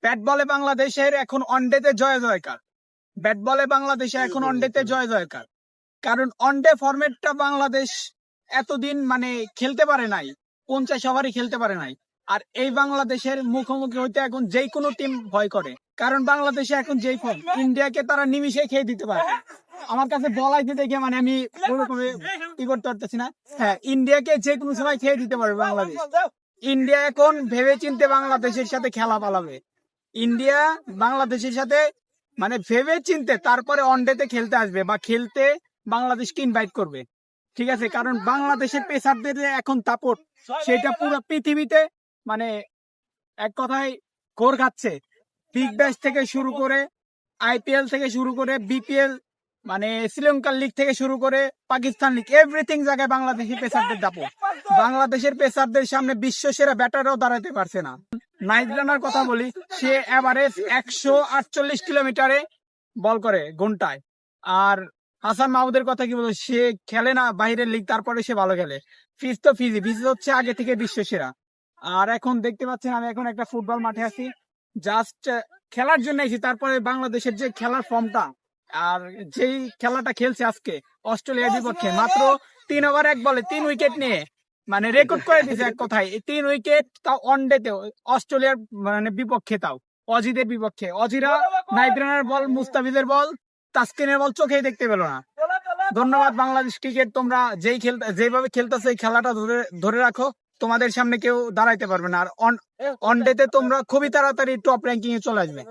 Bat বলে বাংলাদেশের এখন ওয়ানডেতে জয় জয়কার। ব্যাট বলে বাংলাদেশে এখন ওয়ানডেতে জয় জয়কার। কারণ ওয়ানডে ফরম্যাটটা বাংলাদেশ এতদিন মানে খেলতে পারে নাই, 50 ওভারই খেলতে পারে নাই। আর এই বাংলাদেশের মুখোমুখি হইতে এখন যেই কোনো টিম ভয় করে, কারণ বাংলাদেশে এখন যেই ফর্ম, ইন্ডিয়াকে তারা নিমিশে খেয়ে দিতে পারে। আমার কাছে বলাইতে দেখে মানে আমি ওরকমে কি করতে পারতেছি না। হ্যাঁ, ইন্ডিয়াকে যে কোনো সময় খেয়ে দিতে পারবে বাংলাদেশ। ইন্ডিয়া এখন ভেবে চিন্তে বাংলাদেশের সাথে খেলা পালাবে। ইন্ডিয়া বাংলাদেশের সাথে মানে ভেবে চিনতে তারপরে ওয়ানডেতে খেলতে আসবে বা খেলতে বাংলাদেশকে ইনভাইট করবে। ঠিক আছে, কারণ বাংলাদেশের পেসারদের যে এখন দাপট, সেটা পুরো পৃথিবীতে মানে এক কথায় ঘোর খাচ্ছে। বিগ ব্যাশ থেকে শুরু করে, আইপিএল থেকে শুরু করে, বিপিএল মানে শ্রীলঙ্কার লিগ থেকে শুরু করে পাকিস্তান লিগ, এভরিথিং জায়গায় বাংলাদেশি পেসারদের দাপট। বাংলাদেশের পেসারদের সামনে বিশ্ব সেরা ব্যাটারও দাঁড়াতে পারছে না। নাইট রানার কথা বলি, সে এভারেজ 148 কিলোমিটারে বল করে ঘন্টায়। আর হাসান মাহমুদের কথা কি বলবো, সে খেলে না বাইরের লিগ, তারপরে সে ভালো খেলে। ফিজ তো ফিজ হচ্ছে আগে থেকে বিশ্ব সেরা। আর এখন দেখতে পাচ্ছেন আমি এখন একটা ফুটবল মাঠে আছি, জাস্ট খেলার জন্য এসেছি। তারপরে বাংলাদেশের যে খেলার ফর্মটা আর যেই খেলাটা খেলছে আজকে অস্ট্রেলিয়ার বিপক্ষে, মাত্র 3 ওভার 1 বলে 3 উইকেট নিয়ে মানে রেকর্ড করে দিয়েছে। এক কথায় 3 উইকেট, তাও ওয়ানডেতে অস্ট্রেলিয়ার মানে বিপক্ষে, তাও অজিদের বিপক্ষে। অজিরা নাইট রানার বল, মুস্তাফিজের বল, তাসকিনের বল চোখেই দেখতে পেল না। ধন্যবাদ বাংলাদেশ ক্রিকেট, তোমরা যেভাবে খেলতেছো এই খেলাটা ধরে ধরে রাখো, তোমাদের সামনে কেউ দাঁড়াইতে পারবে না। আর ওয়ানডেতে তোমরা খুবই তাড়াতাড়ি টপ র্যাঙ্কিং এ চলে আসবে।